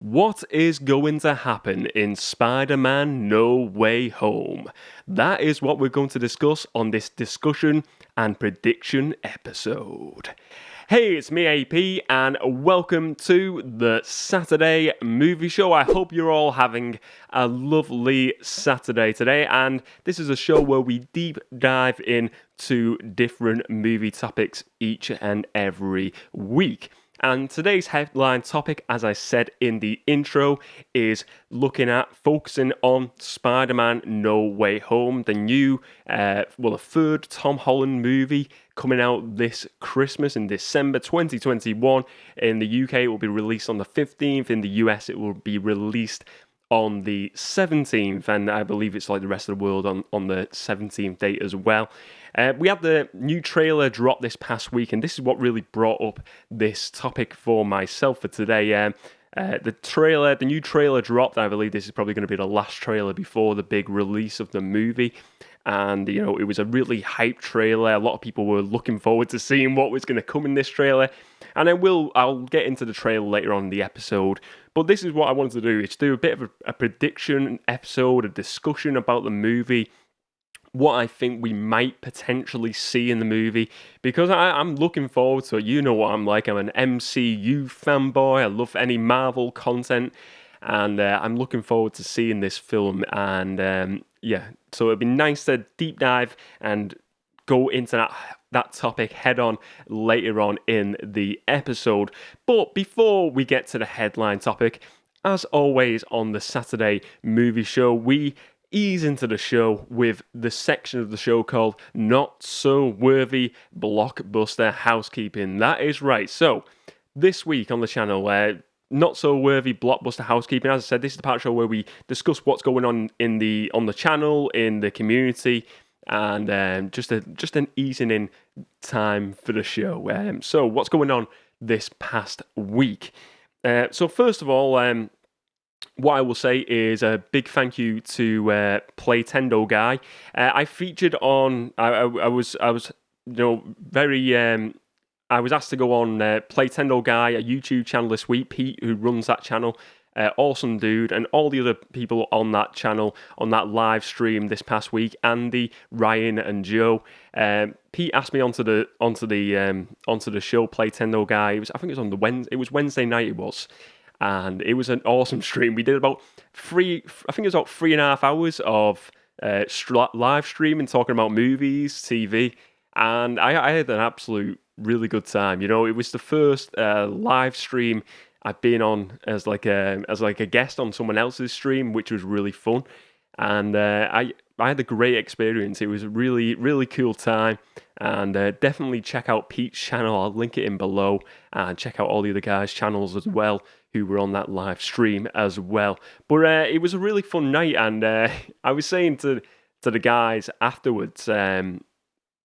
What is going to happen in Spider-Man No Way Home? That is what we're going to discuss on this discussion and prediction episode. Hey, it's me AP and welcome to the Saturday Movie Show. I hope you're all having a lovely Saturday today, and this is a show where we deep dive into different movie topics each and every week. And today's headline topic, as I said in the intro, is focusing on Spider-Man No Way Home, the new, the third Tom Holland movie coming out this Christmas in December 2021. In the UK, it will be released on the 15th. In the US, it will be released on the 17th, and I believe it's like the rest of the world on the 17th date as well. We had the new trailer drop this past week, and this is what really brought up this topic for myself for today. The new trailer dropped. I believe this is probably going to be the last trailer before the big release of the movie. And, it was a really hyped trailer. A lot of people were looking forward to seeing what was going to come in this trailer. And I'll get into the trailer later on in the episode. But this is what I wanted to do. It's do a bit of a prediction episode, a discussion about the movie, what I think we might potentially see in the movie, because I'm looking forward to it. You know what I'm like. I'm an MCU fanboy. I love any Marvel content. And I'm looking forward to seeing this film. And so it'd be nice to deep dive and go into that topic head on later on in the episode. But before we get to the headline topic, as always on the Saturday Movie Show, we ease into the show with the section of the show called Not So Worthy Blockbuster Housekeeping. That is right. So this week on the channel, Not So Worthy Blockbuster Housekeeping. As I said, this is the part of the show where we discuss what's going on on the channel, in the community, and just an easing in time for the show. So what's going on this past week? So first of all, what I will say is a big thank you to PlaytendoGuy. I featured on. I was very. I was asked to go on PlaytendoGuy, a YouTube channel this week. Pete, who runs that channel, awesome dude, and all the other people on that channel, on that live stream this past week, Andy, Ryan, and Joe. Pete asked me onto the show, PlaytendoGuy. I think it was on the Wednesday. It was Wednesday night. It was. And it was an awesome stream. We did about 3.5 hours of live streaming, talking about movies, TV, and I had an absolute really good time. It was the first live stream I've been on as like a guest on someone else's stream, which was really fun, and I had a great experience. It was a really, really cool time, and definitely check out Pete's channel. I'll link it in below, and check out all the other guys' channels as well who were on that live stream as well. But it was a really fun night, and I was saying to the guys afterwards that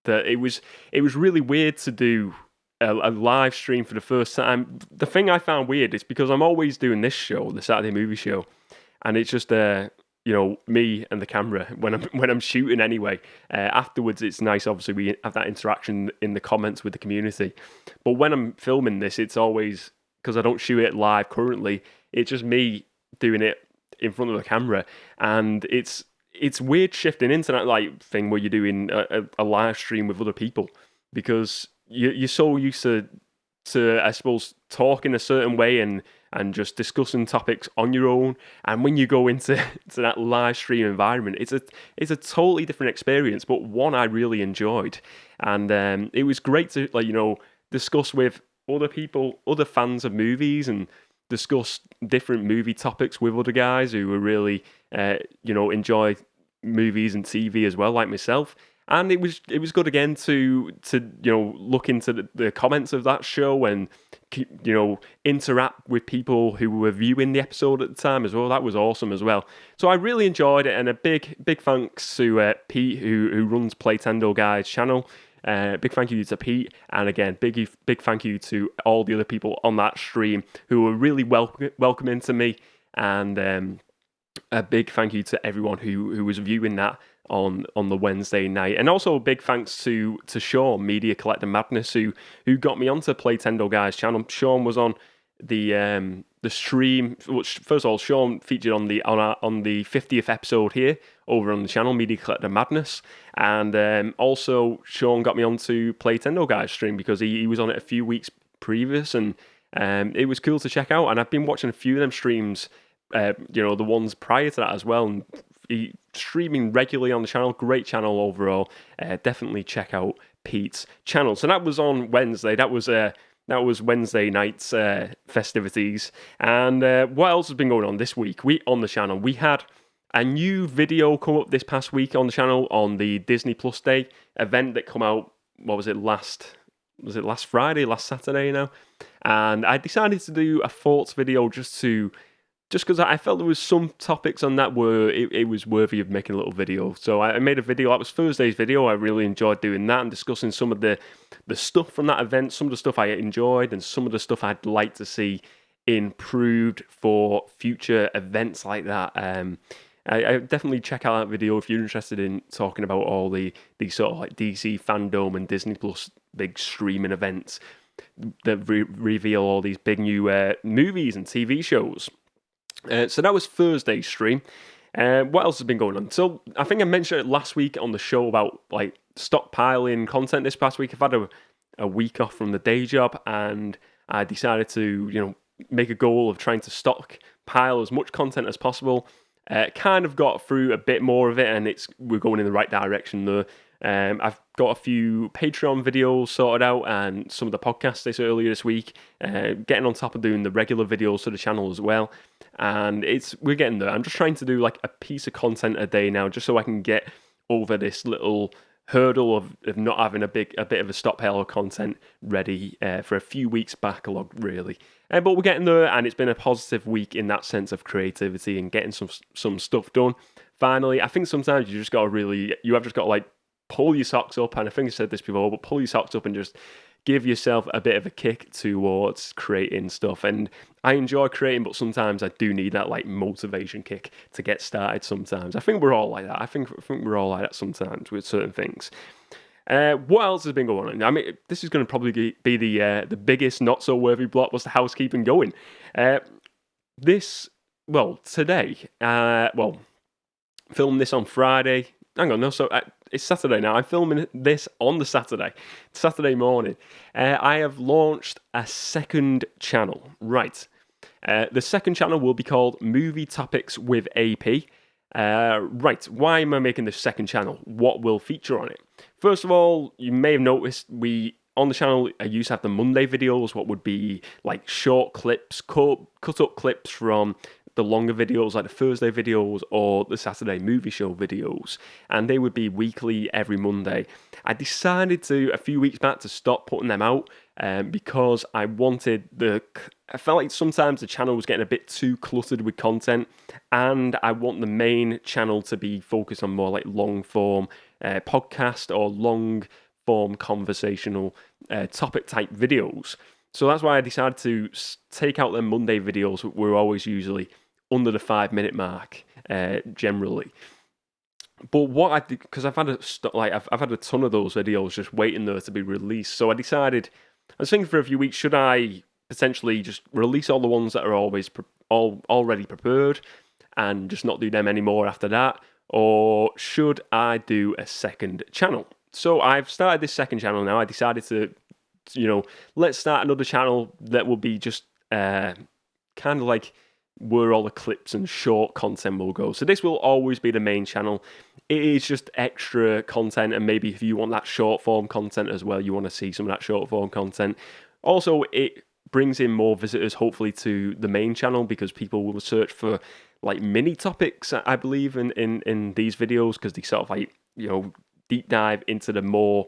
it was really weird to do a live stream for the first time. The thing I found weird is because I'm always doing this show, the Saturday Movie Show, and it's just me and the camera when I'm shooting anyway. Afterwards, it's nice. Obviously, we have that interaction in the comments with the community. But when I'm filming this, it's always, because I don't shoot it live currently, it's just me doing it in front of the camera, and it's weird shifting into that like thing where you're doing a live stream with other people, because you're so used to I suppose talking a certain way and just discussing topics on your own, and when you go into that live stream environment, it's a totally different experience, but one I really enjoyed, and it was great to discuss with other people, other fans of movies, and discuss different movie topics with other guys who really enjoy movies and TV as well, like myself. And it was good again to look into the comments of that show and interact with people who were viewing the episode at the time as well. That was awesome as well. So I really enjoyed it, and a big thanks to Pete who runs PlaytendoGuy Channel. Big thank you to Pete, and again, big thank you to all the other people on that stream who were really welcoming to me, and a big thank you to everyone who was viewing that on the Wednesday night. And also a big thanks to Sean, Media Collector Madness, who got me onto PlaytendoGuy's channel. Sean was on the the stream, which first of all, Sean featured on the 50th episode here over on the channel, Media Collector Madness, and also Sean got me onto PlaytendoGuy stream because he was on it a few weeks previous, and it was cool to check out. And I've been watching a few of them streams, the ones prior to that as well, and he streaming regularly on the channel. Great channel overall. Definitely check out Pete's channel. So that was on Wednesday. That was Wednesday night's festivities. And what else has been going on this week? On the channel, we had a new video come up this past week on the channel on the Disney Plus Day event that come out. What was it last Friday, last Saturday now? And I decided to do a thoughts video just because I felt there was some topics on that where it was worthy of making a little video. So I made a video. That was Thursday's video. I really enjoyed doing that and discussing some of the stuff from that event, some of the stuff I enjoyed, and some of the stuff I'd like to see improved for future events like that. I definitely check out that video if you're interested in talking about all the sort of like DC fandom and Disney Plus big streaming events that reveal all these big new movies and TV shows. So that was Thursday's stream. What else has been going on? So I think I mentioned it last week on the show about like stockpiling content this past week. I've had a week off from the day job, and I decided to make a goal of trying to stockpile as much content as possible. Kind of got through a bit more of it, and we're going in the right direction there. I've got a few Patreon videos sorted out and some of the podcasts earlier this week, getting on top of doing the regular videos to the channel as well. And we're getting there. I'm just trying to do like a piece of content a day now, just so I can get over this little hurdle of not having a bit of a stockpile of content ready for a few weeks backlog, really. But we're getting there, and it's been a positive week in that sense of creativity and getting some stuff done. Finally, I think sometimes you have just got to like pull your socks up, and I think I said this before, but pull your socks up and just give yourself a bit of a kick towards creating stuff. And I enjoy creating, but sometimes I do need that like motivation kick to get started sometimes. I think we're all like that. I think we're all like that sometimes with certain things. What else has been going on? I mean, this is going to probably be the biggest not so worthy Blockbuster housekeeping going. Today, filmed this on Friday. Hang on, no, so it's Saturday now. I'm filming this on the Saturday morning. I have launched a second channel. Right. The second channel will be called Movie Topics with AP. Right, why am I making this second channel? What will feature on it? First of all, you may have noticed on the channel, I used to have the Monday videos, what would be like short clips, cut up clips from the longer videos, like the Thursday videos or the Saturday movie show videos, and they would be weekly every Monday. I decided a few weeks back to stop putting them out because I felt like sometimes the channel was getting a bit too cluttered with content, and I want the main channel to be focused on more like long form podcast or long form conversational topic type videos. So that's why I decided to take out the Monday videos. We're always usually under the 5-minute mark, generally. But what I did, because I've had a ton of those videos just waiting there to be released. So I was thinking for a few weeks, should I potentially just release all the ones that are already prepared and just not do them anymore after that, or should I do a second channel? So I've started this second channel now. I decided to, let's start another channel that will be just kind of like where all the clips and short content will go. So this will always be the main channel. It is just extra content, and maybe if you want that short form content as well, you want to see some of that short form content. Also, it brings in more visitors, hopefully, to the main channel, because people will search for like mini topics, I believe, in these videos, because they sort of like, deep dive into the more,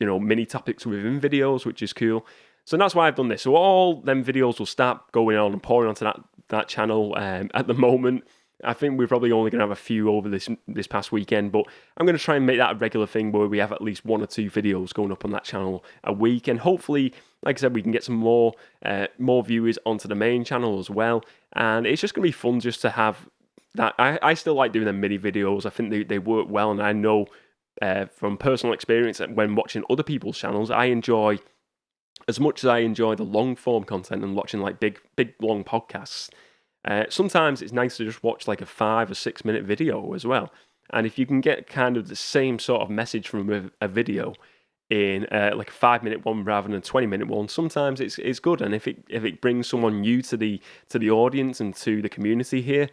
mini topics within videos, which is cool. So that's why I've done this. So all them videos will start going on and pouring onto that channel. At the moment, I think we're probably only going to have a few over this past weekend, but I'm going to try and make that a regular thing where we have at least 1 or 2 videos going up on that channel a week, and hopefully, like I said, we can get some more viewers onto the main channel as well. And it's just going to be fun just to have that. I still like doing them mini videos. I think they work well, and I know from personal experience that when watching other people's channels, I enjoy as much as I enjoy the long form content and watching like big long podcasts, sometimes it's nice to just watch like a 5 or 6 minute video as well. And if you can get kind of the same sort of message from a video in like a 5 minute one rather than a 20 minute one, sometimes it's good. And if it brings someone new to the audience and to the community here,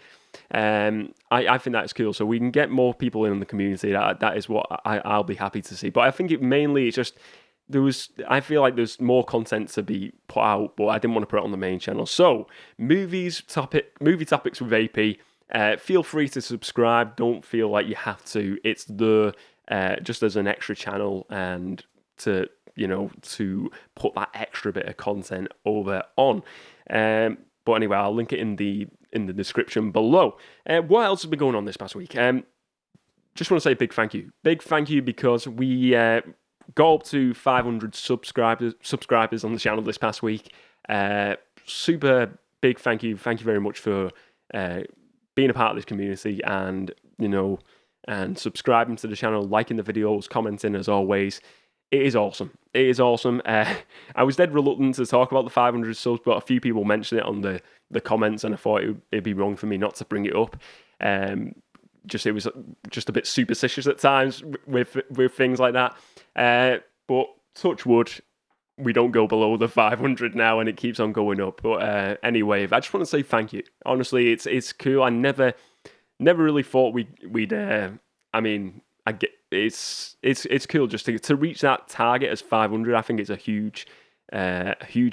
I think that's cool. So we can get more people in the community. That is what I'll be happy to see. But I think it's just I feel like there's more content to be put out, but I didn't want to put it on the main channel. So movie topics with AP. Feel free to subscribe. Don't feel like you have to. It's just as an extra channel and to put that extra bit of content over on. But anyway, I'll link it in the description below. What else has been going on this past week? Just want to say big thank you because we got up to 500 subscribers on the channel this past week. Super big thank you very much for being a part of this community and and subscribing to the channel, liking the videos, commenting as always. It is awesome. I was dead reluctant to talk about the 500 subs, but a few people mentioned it on the comments, and I thought it'd be wrong for me not to bring it up. It was just a bit superstitious at times with things like that. But touch wood, we don't go below the 500 now, and it keeps on going up. But anyway, I just want to say thank you. Honestly, it's cool. I never really thought we'd. I get it's cool just to reach that target as 500. I think it's a huge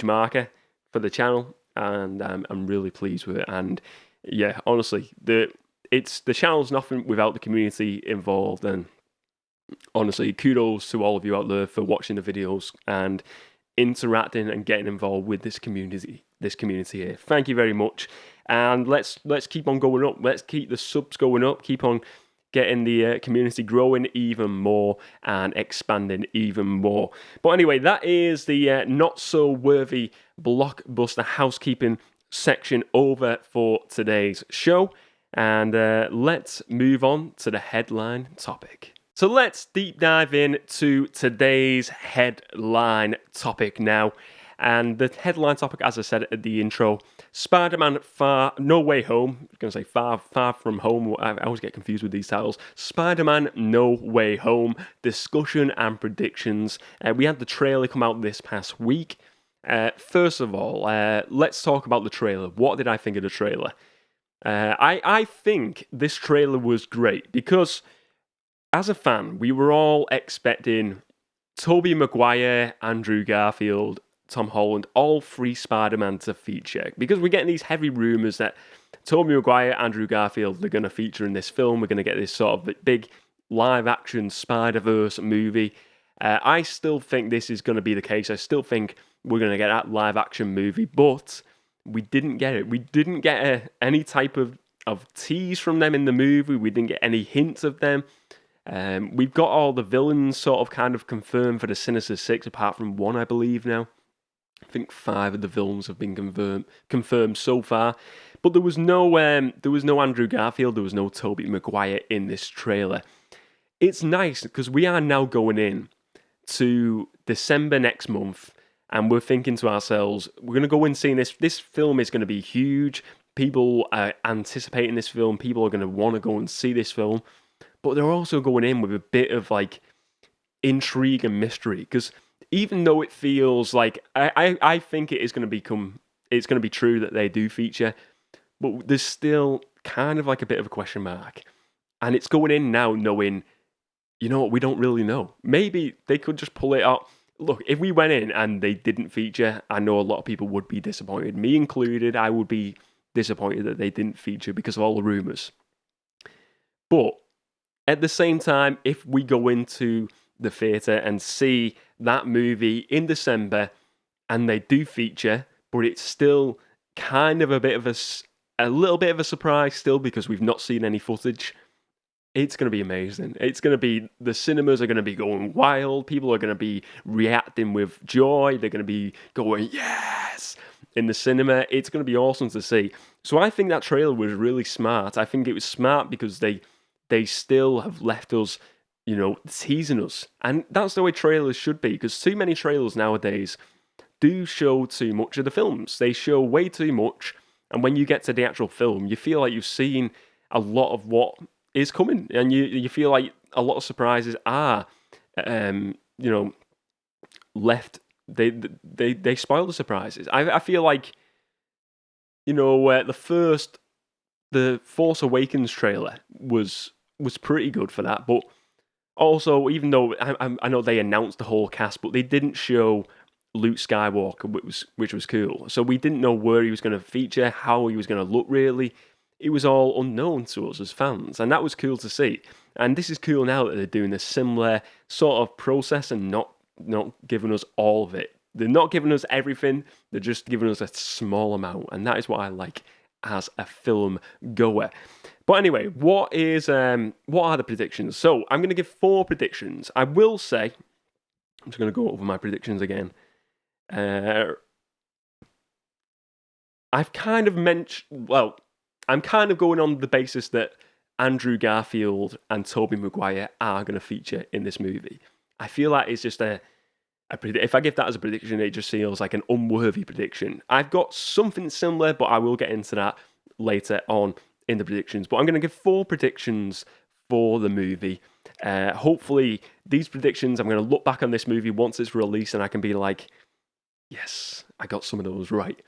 marker for the channel, and I'm really pleased with it. And yeah, honestly, the channel's nothing without the community involved. And honestly, kudos to all of you out there for watching the videos and interacting and getting involved with this community here. Thank you very much. And let's keep on going up. Let's keep the subs going up. Keep on getting the community growing even more and expanding even more. But anyway, that is the not so worthy Blockbuster housekeeping section over for today's show. And let's move on to the headline topic. So let's deep dive into today's headline topic now. And the headline topic, as I said at the intro, Spider-Man No Way Home. I was going to say Far From Home. I always get confused with these titles. Spider-Man No Way Home, discussion and predictions. We had the trailer come out this past week. First of all, let's talk about the trailer. What did I think of the trailer? I think this trailer was great because, as a fan, we were all expecting Tobey Maguire, Andrew Garfield, Tom Holland, all three Spider-Man to feature, because we're getting these heavy rumours that Tobey Maguire, Andrew Garfield, they're going to feature in this film. We're going to get this sort of big live-action Spider-Verse movie. I still think this is going to be the case. I still think we're going to get that live-action movie, but we didn't get it. We didn't get any type of tease from them in the movie. We didn't get any hints of them. We've got all the villains sort of kind of confirmed for the Sinister Six, apart from one, I believe now. I think 5 of the villains have been confirmed so far, but there was no Andrew Garfield, there was no Tobey Maguire in this trailer. It's nice because we are now going in to December next month, and we're thinking to ourselves, we're going to go and see this. This film is going to be huge. People are anticipating this film. People are going to want to go and see this film, but they're also going in with a bit of like intrigue and mystery, because even though it feels like I think it is going to be true that they do feature, but there's still kind of like a bit of a question mark. And it's going in now knowing, you know what, we don't really know. Maybe they could just pull it out. Look, if we went in and they didn't feature, I know a lot of people would be disappointed. Me included, I would be disappointed that they didn't feature because of all the rumours. But at the same time, if we go into the theatre and see that movie in December and they do feature, but it's still kind of a little bit of a surprise still because we've not seen any footage, it's going to be amazing. The cinemas are going to be going wild. People are going to be reacting with joy. They're going to be going, yes, in the cinema. It's going to be awesome to see. So I think that trailer was really smart. I think it was smart because they still have left us, teasing us. And that's the way trailers should be, because too many trailers nowadays do show too much of the films. They show way too much, and when you get to the actual film, you feel like you've seen a lot of what is coming, and you feel like a lot of surprises are, left. They spoil the surprises. I feel like, the Force Awakens trailer was pretty good for that, but also, even though I know they announced the whole cast, but they didn't show Luke Skywalker, which was cool. So we didn't know where he was going to feature, how he was going to look. Really, it was all unknown to us as fans, and that was cool to see. And this is cool now that they're doing a similar sort of process and not giving us all of it. They're not giving us everything. They're just giving us a small amount, and that is what I like as a film goer. But anyway, what are the predictions? So I'm going to give 4 predictions. I will say, I'm just going to go over my predictions again. I've kind of I'm kind of going on the basis that Andrew Garfield and Tobey Maguire are going to feature in this movie. I feel like it's just if I give that as a prediction, it just feels like an unworthy prediction. I've got something similar, but I will get into that later on in the predictions. But I'm going to give 4 predictions for the movie. Hopefully, these predictions, I'm going to look back on this movie once it's released and I can be like, yes, I got some of those right.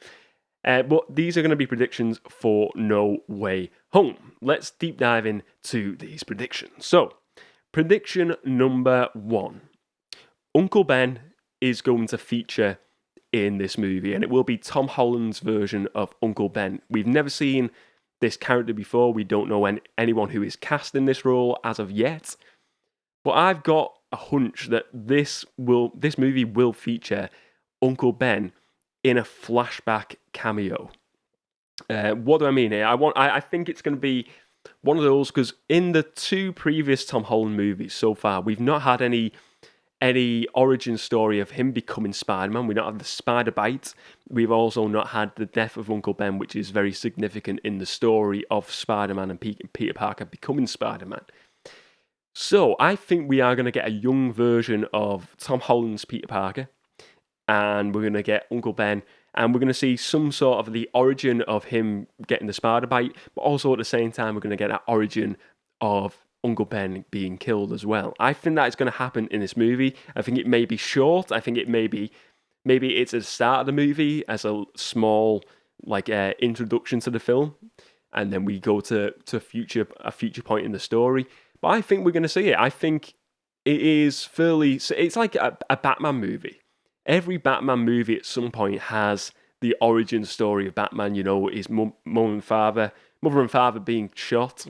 But these are going to be predictions for No Way Home. Let's deep dive into these predictions. So, prediction number 1. Uncle Ben is going to feature in this movie, and it will be Tom Holland's version of Uncle Ben. We've never seen this character before. We don't know anyone who is cast in this role as of yet. But I've got a hunch that this movie will feature Uncle Ben in a flashback cameo. What do I mean here? I think it's going to be one of those, because in the 2 previous Tom Holland movies so far, we've not had any origin story of him becoming Spider-Man. We don't have the spider bite. We've also not had the death of Uncle Ben, which is very significant in the story of Spider-Man and Peter Parker becoming Spider-Man. So I think we are going to get a young version of Tom Holland's Peter Parker, and we're going to get Uncle Ben, and we're going to see some sort of the origin of him getting the spider bite, but also at the same time we're going to get that origin of Uncle Ben being killed as well. I think that is going to happen in this movie. I think it may be short. I think it maybe it's at the start of the movie as a small introduction to the film, and then we go to a future point in the story. But I think we're going to see it. I think it is it's like a Batman movie. Every Batman movie at some point has the origin story of Batman. His mother and father being shot.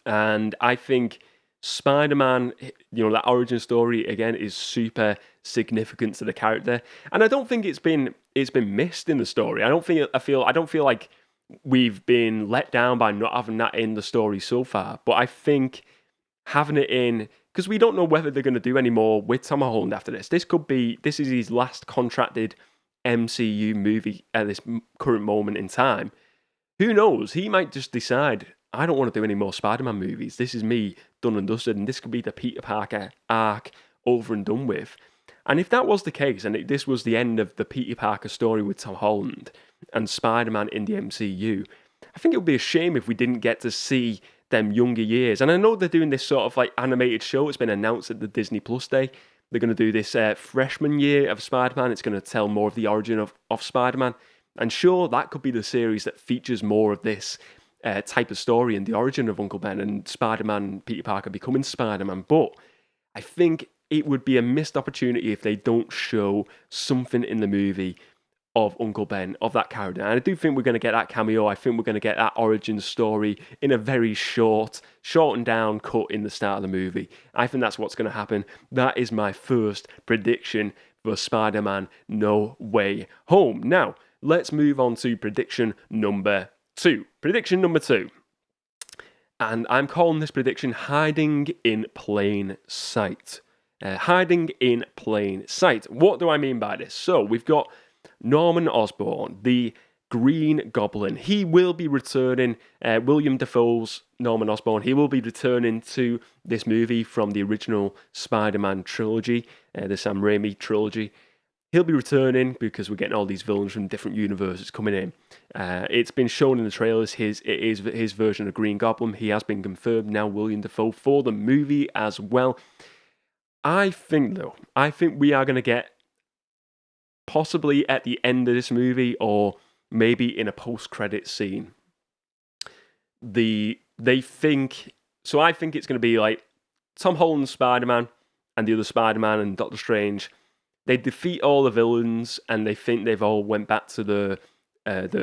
And I think Spider-Man, that origin story again is super significant to the character, and I don't think it's been missed in the story. I don't feel like we've been let down by not having that in the story so far. But I think having it in, because we don't know whether they're going to do any more with Tom Holland after this. This is his last contracted MCU movie at this current moment in time. Who knows? He might just decide, I don't want to do any more Spider-Man movies. This is me done and dusted, and this could be the Peter Parker arc over and done with. And if that was the case, and this was the end of the Peter Parker story with Tom Holland and Spider-Man in the MCU, I think it would be a shame if we didn't get to see them younger years. And I know they're doing this sort of animated show. It's been announced at the Disney Plus Day. They're going to do this freshman year of Spider-Man. It's going to tell more of the origin of Spider-Man. And sure, that could be the series that features more of this type of story and the origin of Uncle Ben and Spider-Man, Peter Parker becoming Spider-Man. But I think it would be a missed opportunity if they don't show something in the movie of Uncle Ben, of that character. And I do think we're going to get that cameo. I think we're going to get that origin story in a very shortened down cut in the start of the movie. I think that's what's going to happen. That is my first prediction for Spider-Man No Way Home. Now, let's move on to prediction number 2. Prediction number 2. And I'm calling this prediction Hiding in Plain Sight. Hiding in Plain Sight. What do I mean by this? So, we've got Norman Osborn, the Green Goblin. He will be returning, William Dafoe's Norman Osborn. He will be returning to this movie from the original Spider-Man trilogy, the Sam Raimi trilogy. He'll be returning because we're getting all these villains from different universes coming in. It's been shown in the trailers. It is his version of Green Goblin. He has been confirmed now, William Dafoe, for the movie as well. I think we are going to get, possibly at the end of this movie or maybe in a post-credit scene, I think it's going to be like Tom Holland's Spider-Man and the other Spider-Man and Doctor Strange. They defeat all the villains and they think they've all went back to the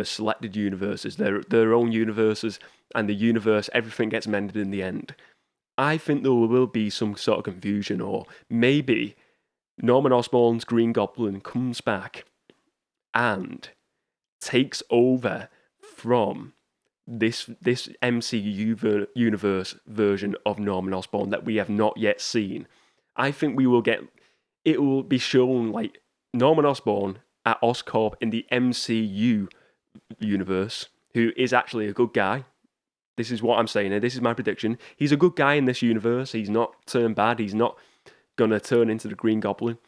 selected universes, their own universes, and the universe, everything gets mended in the end. I think there will be some sort of confusion, or maybe Norman Osborn's Green Goblin comes back and takes over from this MCU universe version of Norman Osborn that we have not yet seen. I think it will be shown like Norman Osborn at Oscorp in the MCU universe, who is actually a good guy. This is what I'm saying here. This is my prediction. He's a good guy in this universe. He's not turned bad. He's not going to turn into the Green Goblin.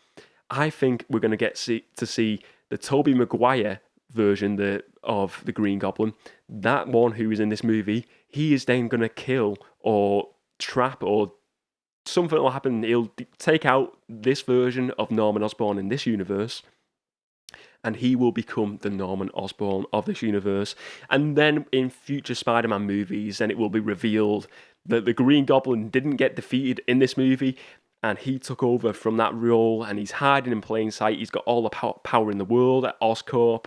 I think we're going to get to see the Tobey Maguire version of the Green Goblin. That one who is in this movie, he is then going to kill or trap, or something will happen. He'll take out this version of Norman Osborn in this universe, and he will become the Norman Osborn of this universe. And then in future Spider-Man movies, then it will be revealed that the Green Goblin didn't get defeated in this movie, and he took over from that role, and he's hiding in plain sight. He's got all the power in the world at Oscorp,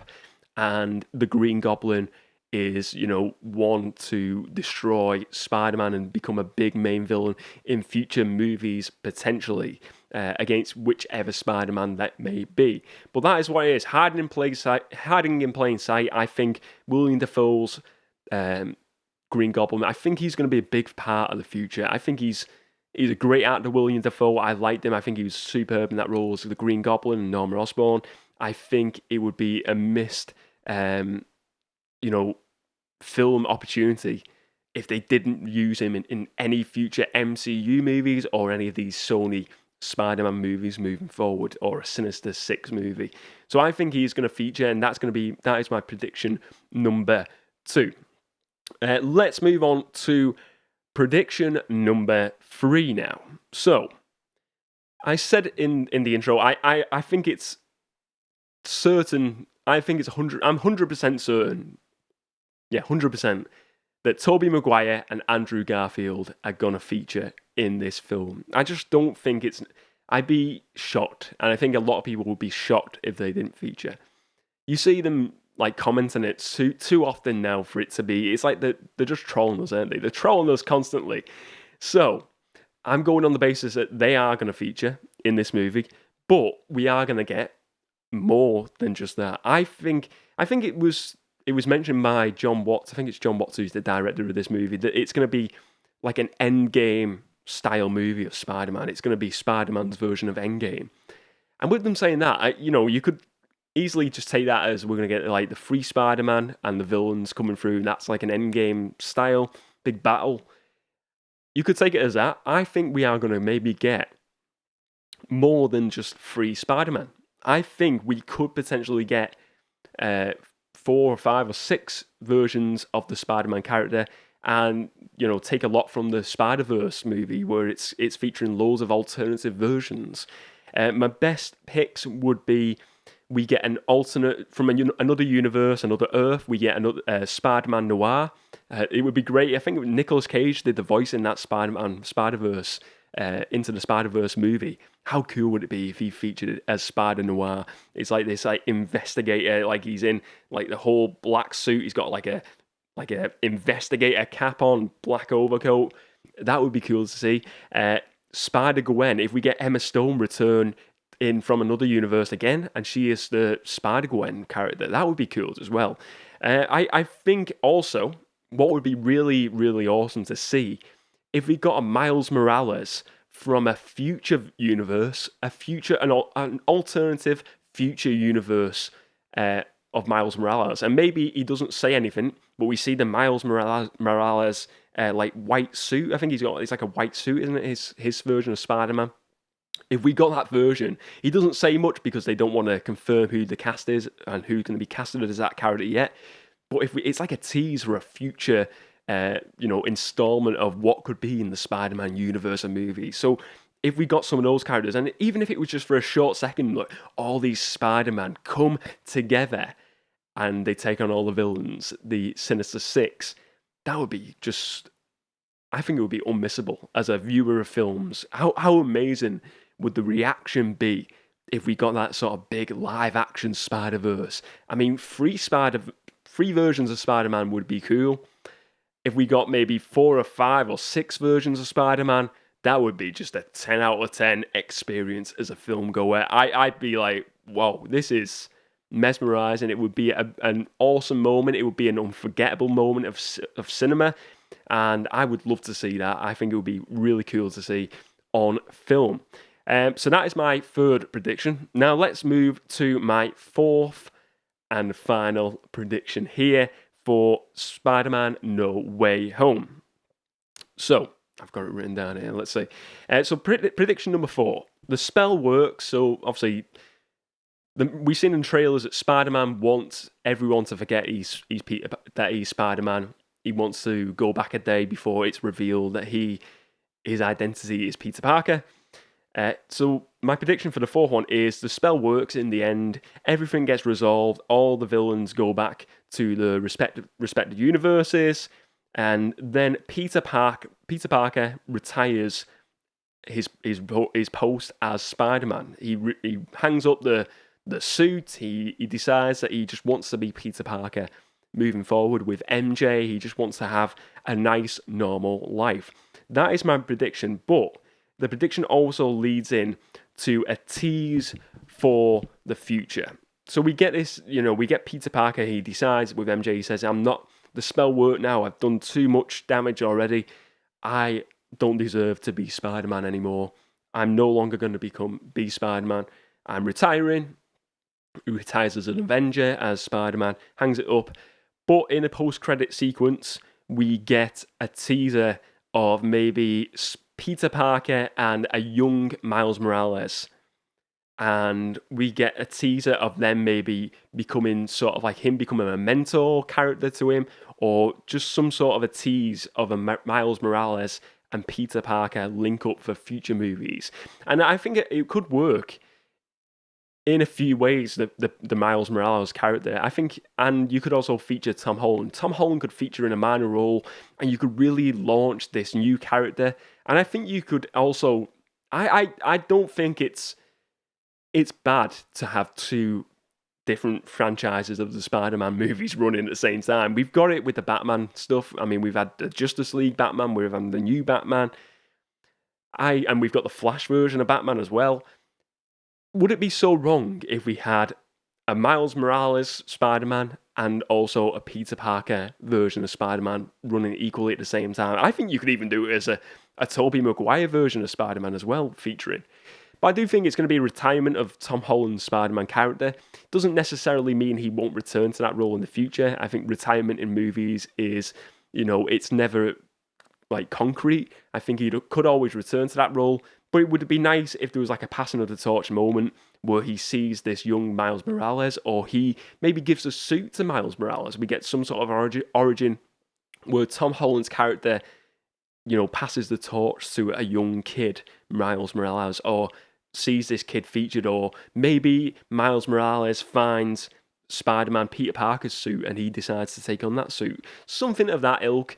and the Green Goblin is, one to destroy Spider-Man and become a big main villain in future movies, potentially, against whichever Spider-Man that may be. But that is what it is, hiding in plain sight. I think William Dafoe's Green Goblin, I think he's going to be a big part of the future. I think he's a great actor, William Dafoe. I liked him. I think he was superb in that role as the Green Goblin and Norman Osborn. I think it would be a missed, film opportunity if they didn't use him in any future MCU movies or any of these Sony Spider-Man movies moving forward, or a Sinister Six movie. So I think he's going to feature, and that is my prediction number 2. Let's move on to prediction number 3 now. So I said in the intro, I think it's certain. I think it's 100. I'm 100% certain. Yeah, 100% that Tobey Maguire and Andrew Garfield are gonna feature in this film. I just don't think it's. I'd be shocked, and I think a lot of people would be shocked if they didn't feature. You see them like commenting it too often now for it to be. It's like they're just trolling us, aren't they? They're trolling us constantly. So I'm going on the basis that they are going to feature in this movie, but we are going to get more than just that. I think it was mentioned by John Watts. I think it's John Watts who's the director of this movie, that it's going to be like an Endgame style movie of Spider-Man. It's going to be Spider-Man's version of Endgame. And with them saying that, you could easily just take that as we're going to get like the free Spider-Man and the villains coming through, and that's like an Endgame style big battle. You could take it as that. I think we are going to maybe get more than just free Spider-Man. I think we could potentially get 4 or 5 or 6 versions of the Spider-Man character, and take a lot from the Spider-Verse movie where it's featuring loads of alternative versions. My best picks would be we get an alternate from another universe, another Earth. We get another Spider-Man Noir. It would be great. I think Nicolas Cage did the voice in that Spider-Verse Into the Spider-Verse movie. How cool would it be if he featured it as Spider Noir? It's like this investigator, like he's in like the whole black suit. He's got like a investigator cap on, black overcoat. That would be cool to see. Spider-Gwen, if we get Emma Stone return in from another universe again, and she is the Spider-Gwen character, that would be cool as well. I think also what would be really, really awesome to see if we got a Miles Morales from a future universe, an alternative future universe of Miles Morales. And maybe he doesn't say anything, but we see the Miles Morales like white suit. I think it's like a white suit, isn't it? His version of Spider-Man. If we got that version, he doesn't say much because they don't want to confirm who the cast is and who's going to be casted as that character yet. But it's like a tease for a future, installment of what could be in the Spider-Man universe of movies. So if we got some of those characters, and even if it was just for a short second, look, all these Spider-Man come together and they take on all the villains, the Sinister Six, that would be just, I think it would be unmissable as a viewer of films. How amazing would the reaction be if we got that sort of big live action Spider-Verse? I mean, three versions of Spider-Man would be cool. If we got maybe 4 or 5 or 6 versions of Spider-Man, that would be just a 10 out of 10 experience as a film goer. I'd be like, whoa, this is mesmerizing. It would be an awesome moment. It would be an unforgettable moment of cinema. And I would love to see that. I think it would be really cool to see on film. So that is my third prediction. Now let's move to my fourth and final prediction here for Spider-Man No Way Home. So, I've got it written down here. Let's see. So prediction number 4. The spell works. So, obviously, we've seen in trailers that Spider-Man wants everyone to forget that he's Spider-Man. He wants to go back a day before it's revealed that his identity is Peter Parker. So my prediction for the fourth one is the spell works in the end. Everything gets resolved. All the villains go back to the respective universes, and then Peter Parker retires his post as Spider-Man. He hangs up the suit. He decides that he just wants to be Peter Parker moving forward with MJ. He just wants to have a nice normal life. That is my prediction, but the prediction also leads in to a tease for the future. So we get this, we get Peter Parker. He decides with MJ, he says, the spell worked now. I've done too much damage already. I don't deserve to be Spider-Man anymore. I'm no longer going to be Spider-Man. I'm retiring. He retires as an Avenger, as Spider-Man, hangs it up. But in a post-credit sequence, we get a teaser of maybe Peter Parker and a young Miles Morales. And we get a teaser of them maybe becoming sort of like him becoming a mentor character to him, or just some sort of a tease of a Miles Morales and Peter Parker link up for future movies. And I think it could work in a few ways, the Miles Morales character. I think, and you could also feature Tom Holland. Tom Holland could feature in a minor role, and you could really launch this new character. And I think you could also, I don't think it's bad to have 2 different franchises of the Spider-Man movies running at the same time. We've got it with the Batman stuff. I mean, we've had the Justice League Batman, we've had the new Batman, and we've got the Flash version of Batman as well. Would it be so wrong if we had a Miles Morales Spider-Man and also a Peter Parker version of Spider-Man running equally at the same time? I think you could even do it as a Tobey Maguire version of Spider-Man as well, featuring. But I do think it's going to be a retirement of Tom Holland's Spider-Man character. Doesn't necessarily mean he won't return to that role in the future. I think retirement in movies is, it's never like concrete. I think he could always return to that role. But it would be nice if there was like a passing of the torch moment where he sees this young Miles Morales, or he maybe gives a suit to Miles Morales. We get some sort of origin where Tom Holland's character, passes the torch to a young kid, Miles Morales, or sees this kid featured, or maybe Miles Morales finds Spider-Man Peter Parker's suit and he decides to take on that suit. Something of that ilk,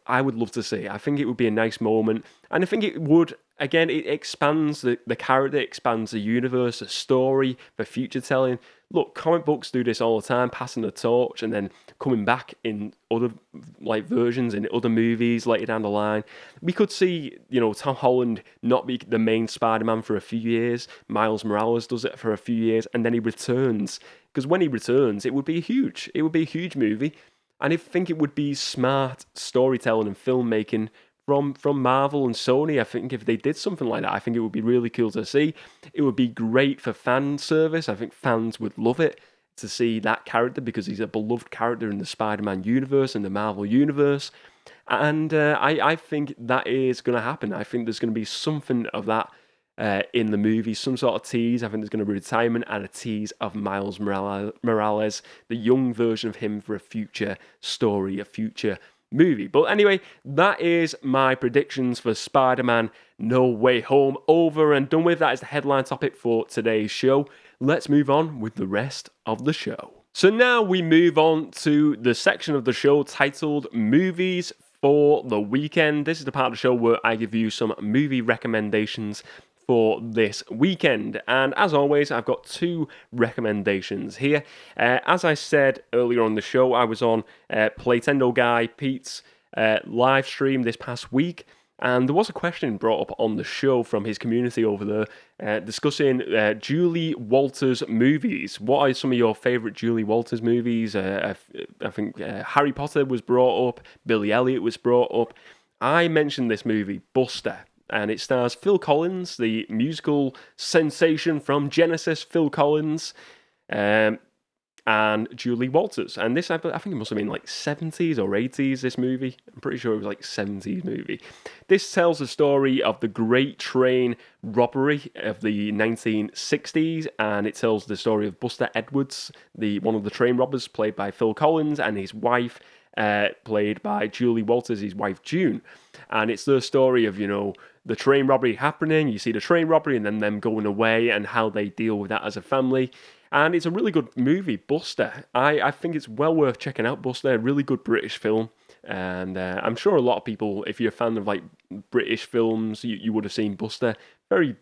I would love to see. I think it would be a nice moment, and I think it would, again, it expands the character, expands the universe, the story, the future telling. Look, comic books do this all the time, passing the torch and then coming back in other versions in other movies later down the line. We could see, Tom Holland not be the main Spider-Man for a few years. Miles Morales does it for a few years, and then he returns. Because when he returns, it would be huge. It would be a huge movie. And I think it would be smart storytelling and filmmaking from Marvel and Sony. I think if they did something like that, I think it would be really cool to see. It would be great for fan service. I think fans would love it to see that character because he's a beloved character in the Spider-Man universe and the Marvel universe. And I think that is going to happen. I think there's going to be something of that in the movie, some sort of tease. I think there's going to be retirement and a tease of Miles Morales, the young version of him for a future story, a future movie. But anyway, that is my predictions for Spider-Man No Way Home. Over and done with. That is the headline topic for today's show. Let's move on with the rest of the show. So now we move on to the section of the show titled Movies for the Weekend. This is the part of the show where I give you some movie recommendations for this weekend. And as always, I've got two recommendations here. As I said earlier on the show, I was on PlaytendoGuy Pete's live stream this past week. And there was a question brought up on the show from his community over there discussing Julie Walters movies. What are some of your favourite Julie Walters movies? I think Harry Potter was brought up. Billy Elliot was brought up. I mentioned this movie, Buster, and it stars Phil Collins, the musical sensation from Genesis, Phil Collins, and Julie Walters. And this, I think it must have been like 70s or 80s, this movie. I'm pretty sure it was like 70s movie. This tells the story of the Great Train Robbery of the 1960s, and it tells the story of Buster Edwards, one of the train robbers, played by Phil Collins, and his wife, played by Julie Walters, his wife June. And it's the story of, the train robbery happening. You see the train robbery and then them going away and how they deal with that as a family. And it's a really good movie, Buster. I think it's well worth checking out, Buster. A really good British film. And I'm sure a lot of people, if you're a fan of like British films, you would have seen Buster. Very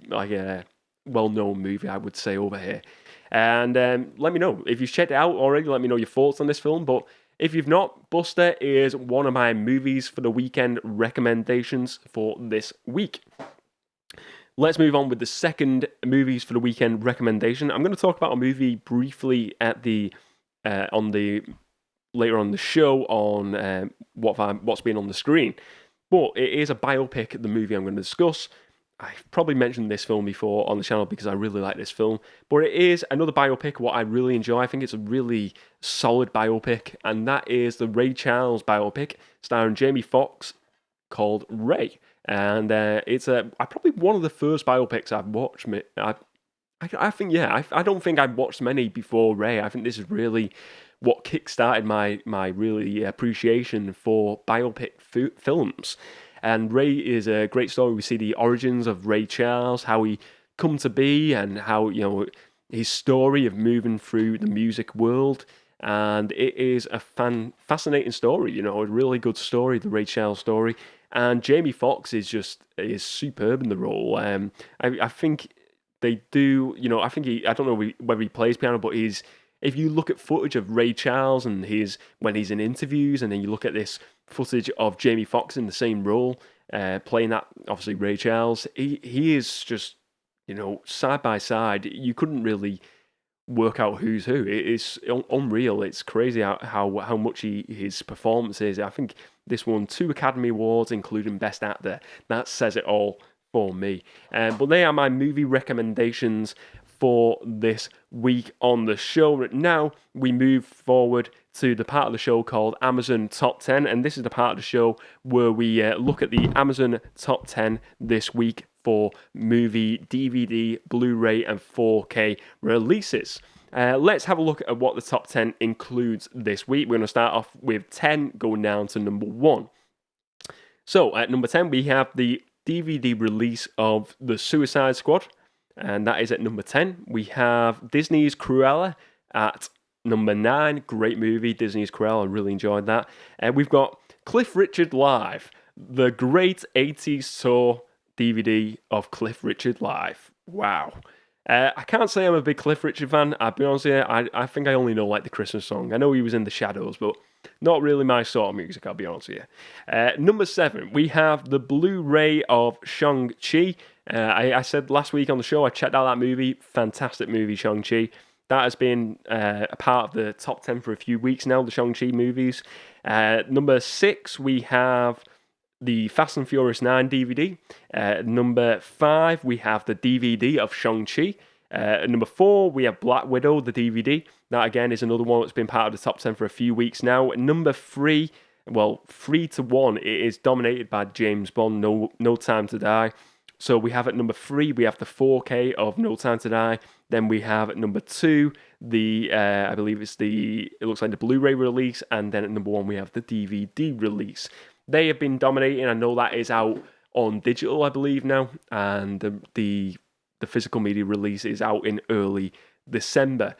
well-known movie, I would say, over here. And let me know. If you've checked it out already, let me know your thoughts on this film. But if you've not, Buster is one of my movies for the weekend recommendations for this week. Let's move on with the second movies for the weekend recommendation. I'm going to talk about a movie briefly at later on the show on what's been on the screen. But it is a biopic, the movie I'm going to discuss. I've probably mentioned this film before on the channel because I really like this film. But it is another biopic, what I really enjoy. I think it's a really solid biopic. And that is the Ray Charles biopic starring Jamie Foxx called Ray. And it's probably one of the first biopics I've watched. I think, I don't think I've watched many before Ray. I think this is really what kickstarted my really appreciation for biopic films. And Ray is a great story. We see the origins of Ray Charles, how he come to be, and how his story of moving through the music world. And it is a fascinating story. A really good story, the Ray Charles story. And Jamie Foxx is superb in the role. I think they do, I think I don't know whether he plays piano, but if you look at footage of Ray Charles and when he's in interviews, and then you look at this footage of Jamie Foxx in the same role, playing that, obviously, Ray Charles, he is just, side by side, you couldn't really work out who's who. It's unreal. It's crazy how much his performance is. I think this won 2 Academy Awards, including Best Actor. That says it all for me. But they are my movie recommendations for this week on the show. Now we move forward to the part of the show called Amazon Top 10, and this is the part of the show where we look at the Amazon Top 10 this week for movie, DVD, Blu-ray and 4K releases. Let's have a look at what the top 10 includes this week. We're going to start off with 10, going down to number 1. So at number 10, we have the DVD release of The Suicide Squad, and that is at number 10. We have Disney's Cruella at number 9. Great movie, Disney's Cruella. I really enjoyed that. And we've got Cliff Richard Live, the great 80s tour DVD of Cliff Richard Live. Wow. I can't say I'm a big Cliff Richard fan. I'll be honest with you, I think I only know like the Christmas song. I know he was in The Shadows, but not really my sort of music, I'll be honest with you. Number 7, we have the Blu-ray of Shang-Chi. I said last week on the show, I checked out that movie. Fantastic movie, Shang-Chi. That has been a part of the top 10 for a few weeks now, the Shang-Chi movies. Number 6, we have the Fast and Furious 9 DVD. Number 5, we have the DVD of Shang-Chi. Number 4, we have Black Widow, the DVD. That, again, is another one that's been part of the top 10 for a few weeks now. Number 3, 3-1, it is dominated by James Bond, No Time to Die. So we have at number 3, we have the 4K of No Time to Die. Then we have at number 2, I believe it looks like the Blu-ray release. And then at number 1, we have the DVD release. They have been dominating. I know that is out on digital, I believe now. And the physical media release is out in early December.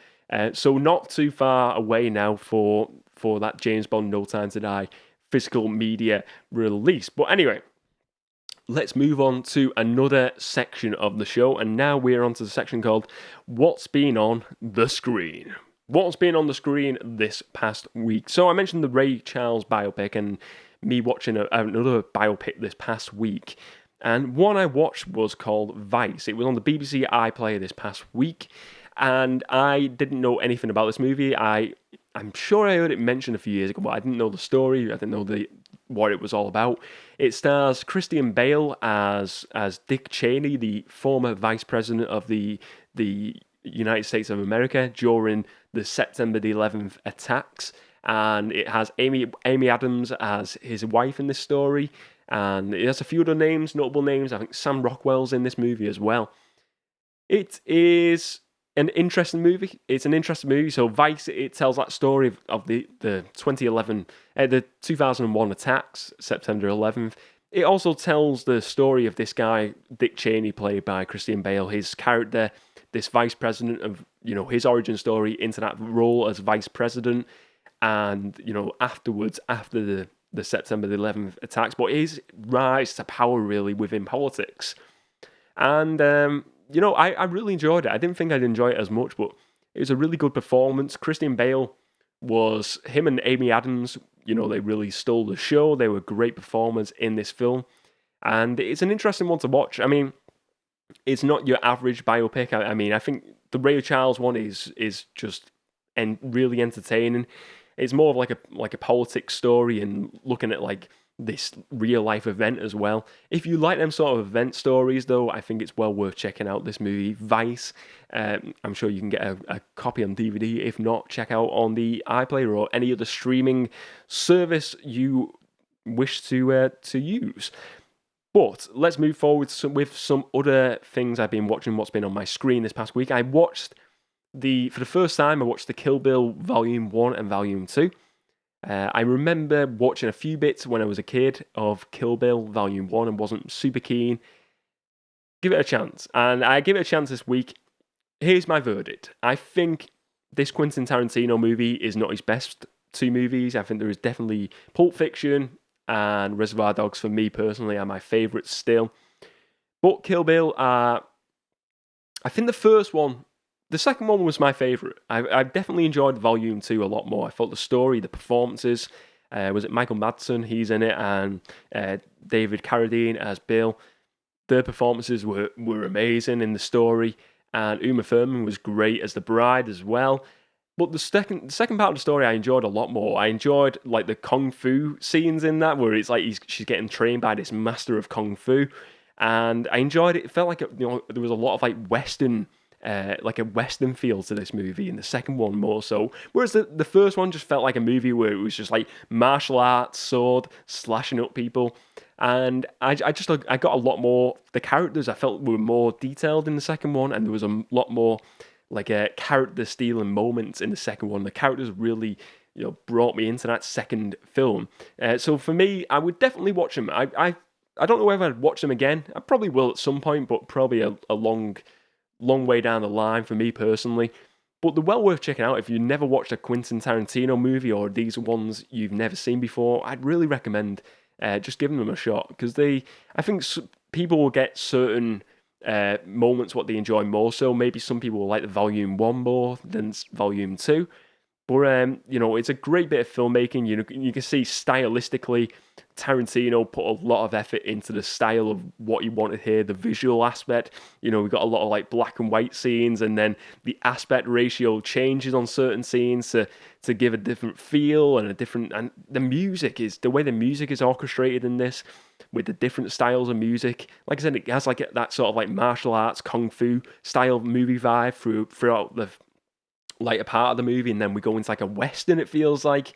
So not too far away now for that James Bond No Time to Die physical media release. But anyway, let's move on to another section of the show, and now we're on to the section called What's Been on the Screen. What's been on the screen this past week? So I mentioned the Ray Charles biopic and me watching another biopic this past week. And one I watched was called Vice. It was on the BBC iPlayer this past week, and I didn't know anything about this movie. I'm sure I heard it mentioned a few years ago, but I didn't know the story. I didn't know what it was all about. It stars Christian Bale as Dick Cheney, the former vice president of the United States of America during the September the 11th attacks, and it has Amy Adams as his wife in this story, and it has a few other names, notable names. I think Sam Rockwell's in this movie as well. It is an interesting movie. It's an interesting movie. So Vice, it tells that story of the 2001 attacks, September 11th. It also tells the story of this guy, Dick Cheney, played by Christian Bale, his character, this vice president of, his origin story into that role as vice president. And, afterwards, after the September the 11th attacks, but his rise to power really within politics. And, I really enjoyed it. I didn't think I'd enjoy it as much, but it was a really good performance. Christian Bale him and Amy Adams, they really stole the show. They were great performers in this film. And it's an interesting one to watch. I mean, it's not your average biopic. I think the Ray Charles one is just really entertaining. It's more of like a politics story and looking at like this real life event as well. If you like them sort of event stories, though, I think it's well worth checking out this movie, Vice. I'm sure you can get a copy on DVD. If not, check out on the iPlayer or any other streaming service you wish to use. But let's move forward with some other things I've been watching, what's been on my screen this past week. For the first time, I watched the Kill Bill Volume 1 and Volume 2. I remember watching a few bits when I was a kid of Kill Bill Volume 1 and wasn't super keen. Give it a chance. And I give it a chance this week. Here's my verdict. I think this Quentin Tarantino movie is not his best two movies. I think there is definitely Pulp Fiction and Reservoir Dogs, for me personally, are my favourites still. But Kill Bill, I think the second one was my favourite. I definitely enjoyed Volume 2 a lot more. I thought the story, the performances, was it Michael Madsen? He's in it, and David Carradine as Bill. Their performances were amazing in the story, and Uma Thurman was great as the bride as well. But the second part of the story I enjoyed a lot more. I enjoyed like the kung fu scenes in that, where it's like she's getting trained by this master of kung fu, and I enjoyed it. It felt like there was a lot of like Western. Like a Western feel to this movie, and the second one more so. Whereas the first one just felt like a movie where it was just like martial arts, sword, slashing up people. And I got a lot more, the characters I felt were more detailed in the second one, and there was a lot more like character stealing moments in the second one. The characters really, brought me into that second film. So for me, I would definitely watch them. I don't know whether I'd watch them again. I probably will at some point, but probably a long way down the line for me personally. But they're well worth checking out. If you've never watched a Quentin Tarantino movie, or these ones you've never seen before, I'd really recommend just giving them a shot, because I think people will get certain moments what they enjoy more. So maybe some people will like the Volume 1 more than Volume 2. But, it's a great bit of filmmaking. You can see stylistically, Tarantino put a lot of effort into the style of what he wanted here, the visual aspect. We've got a lot of like black and white scenes, and then the aspect ratio changes on certain scenes to give a different feel and the way the music is orchestrated in this, with the different styles of music. Like I said, it has like that sort of like martial arts, kung fu style movie vibe throughout the later part of the movie, and then we go into like a Western, it feels like.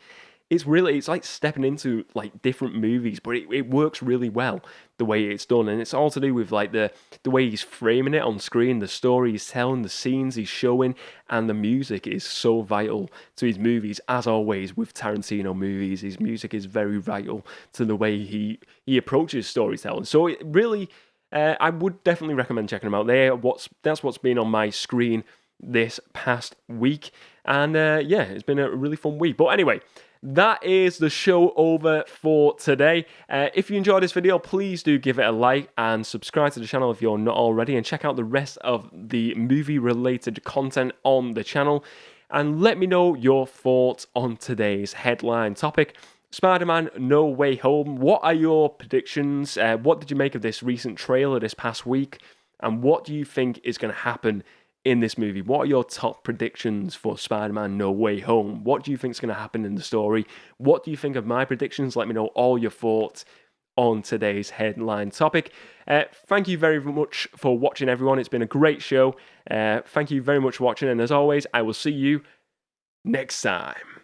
it's like stepping into like different movies, but it works really well the way it's done, and it's all to do with like the way he's framing it on screen, the story he's telling, the scenes he's showing, and the music is so vital to his movies. As always with Tarantino movies, his music is very vital to the way he approaches storytelling. So it really, I would definitely recommend checking them out. That's what's been on my screen this past week, and yeah, it's been a really fun week. But anyway, that is the show over for today. If you enjoyed this video, please do give it a like and subscribe to the channel if you're not already, and check out the rest of the movie-related content on the channel. And let me know your thoughts on today's headline topic, Spider-Man No Way Home. What are your predictions? What did you make of this recent trailer this past week? And what do you think is going to happen in this movie? What are your top predictions for Spider-Man No Way Home? What do you think is going to happen in the story? What do you think of my predictions? Let me know all your thoughts on today's headline topic. Thank you very much for watching, everyone. It's been a great show. Thank you very much for watching, and as always, I will see you next time.